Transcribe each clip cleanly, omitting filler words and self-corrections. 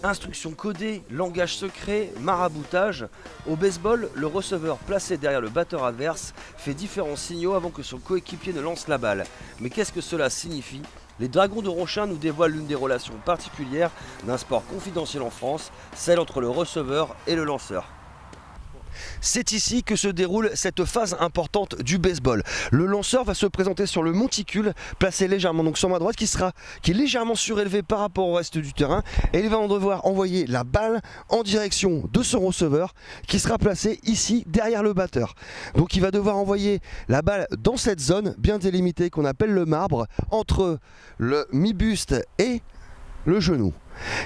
Instructions codées, langage secret, maraboutage. Au baseball, le receveur placé derrière le batteur adverse fait différents signaux avant que son coéquipier ne lance la balle. Mais qu'est-ce que cela signifie ? Les Dragons de Ronchin nous dévoilent l'une des relations particulières d'un sport confidentiel en France, celle entre le receveur et le lanceur. C'est ici que se déroule cette phase importante du baseball. Le lanceur va se présenter sur le monticule, placé légèrement donc sur ma droite, qui est légèrement surélevé par rapport au reste du terrain, et il va devoir envoyer la balle en direction de son receveur, qui sera placé ici derrière le batteur. Donc il va devoir envoyer la balle dans cette zone bien délimitée qu'on appelle le marbre, entre le mi-buste et le genou.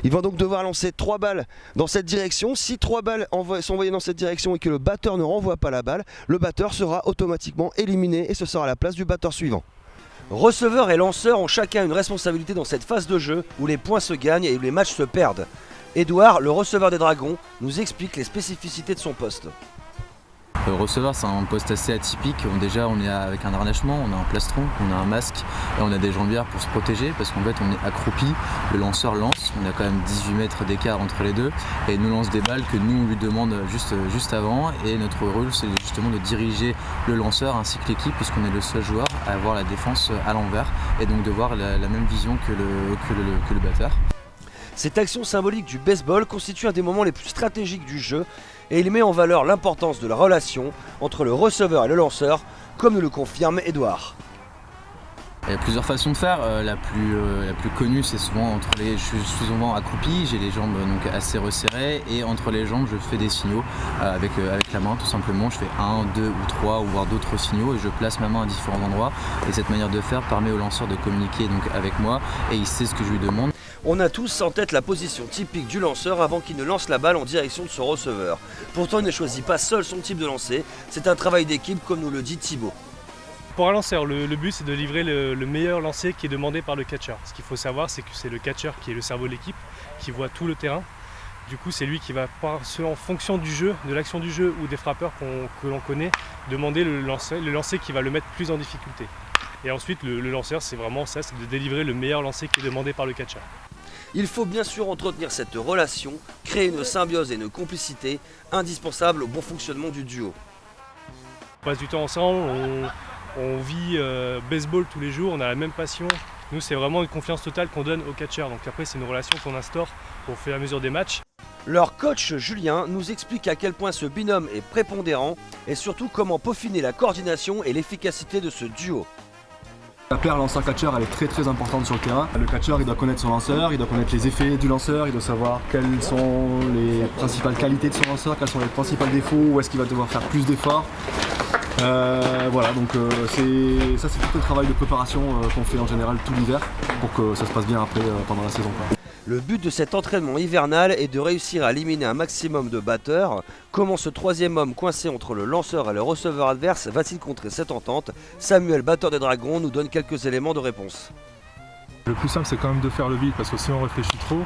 Il va donc devoir lancer 3 balles dans cette direction. Si 3 balles sont envoyées dans cette direction et que le batteur ne renvoie pas la balle, le batteur sera automatiquement éliminé et ce sera la place du batteur suivant. Receveur et lanceur ont chacun une responsabilité dans cette phase de jeu où les points se gagnent et où les matchs se perdent. Edouard, le receveur des Dragons, nous explique les spécificités de son poste. Le receveur, c'est un poste assez atypique. Déjà, on est avec un harnachement, on a un plastron, on a un masque et on a des jambières pour se protéger parce qu'en fait, on est accroupi. Le lanceur lance, on a quand même 18 mètres d'écart entre les deux et il nous lance des balles que nous, on lui demande juste avant. Et notre rôle, c'est justement de diriger le lanceur ainsi que l'équipe puisqu'on est le seul joueur à avoir la défense à l'envers et donc de voir la même vision que le batteur. Cette action symbolique du baseball constitue un des moments les plus stratégiques du jeu et il met en valeur l'importance de la relation entre le receveur et le lanceur, comme nous le confirme Edouard. Il y a plusieurs façons de faire. La plus connue, c'est souvent je suis souvent accroupi, j'ai les jambes donc assez resserrées et entre les jambes, je fais des signaux avec la main tout simplement. Je fais 1, 2 ou 3 ou voire d'autres signaux et je place ma main à différents endroits. Et cette manière de faire permet au lanceur de communiquer donc avec moi et il sait ce que je lui demande. On a tous en tête la position typique du lanceur avant qu'il ne lance la balle en direction de son receveur. Pourtant, il ne choisit pas seul son type de lancer, c'est un travail d'équipe comme nous le dit Thibaut. Pour un lanceur, le but c'est de livrer le meilleur lancer qui est demandé par le catcher. Ce qu'il faut savoir, c'est que c'est le catcher qui est le cerveau de l'équipe, qui voit tout le terrain. Du coup, c'est lui qui va, en fonction du jeu, de l'action du jeu ou des frappeurs que l'on connaît, demander le lancer qui va le mettre plus en difficulté. Et ensuite, le lanceur, c'est vraiment ça, c'est de délivrer le meilleur lancer qui est demandé par le catcher. Il faut bien sûr entretenir cette relation, créer une symbiose et une complicité indispensable au bon fonctionnement du duo. On passe du temps ensemble, on vit baseball tous les jours, on a la même passion. Nous, c'est vraiment une confiance totale qu'on donne au catcher. Donc après, c'est une relation qu'on instaure au fur et à mesure des matchs. Leur coach Julien nous explique à quel point ce binôme est prépondérant et surtout comment peaufiner la coordination et l'efficacité de ce duo. La paire lanceur-catcher, elle est très importante sur le terrain. Le catcher, il doit connaître son lanceur, il doit connaître les effets du lanceur, il doit savoir quelles sont les principales qualités de son lanceur, quels sont les principaux défauts, où est-ce qu'il va devoir faire plus d'efforts. Voilà, donc c'est tout le travail de préparation qu'on fait en général tout l'hiver pour que ça se passe bien après pendant la saison. Le but de cet entraînement hivernal est de réussir à éliminer un maximum de batteurs. Comment ce troisième homme coincé entre le lanceur et le receveur adverse va-t-il contrer cette entente ? Samuel, batteur des Dragons, nous donne quelques éléments de réponse. Le plus simple, c'est quand même de faire le vide parce que si on réfléchit trop,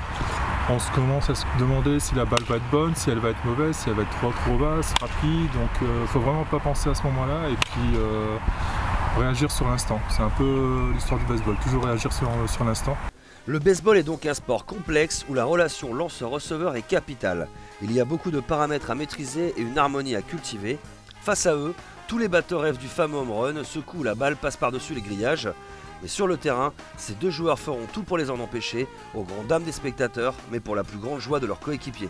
on se commence à se demander si la balle va être bonne, si elle va être mauvaise, si elle va être trop basse, rapide. Donc il ne faut vraiment pas penser à ce moment-là et puis réagir sur l'instant. C'est un peu l'histoire du baseball, toujours réagir sur l'instant. Le baseball est donc un sport complexe où la relation lanceur-receveur est capitale. Il y a beaucoup de paramètres à maîtriser et une harmonie à cultiver. Face à eux, tous les batteurs rêvent du fameux home run, ce coup où la balle passe par-dessus les grillages. Mais sur le terrain, ces deux joueurs feront tout pour les en empêcher, aux grandes dames des spectateurs, mais pour la plus grande joie de leurs coéquipiers.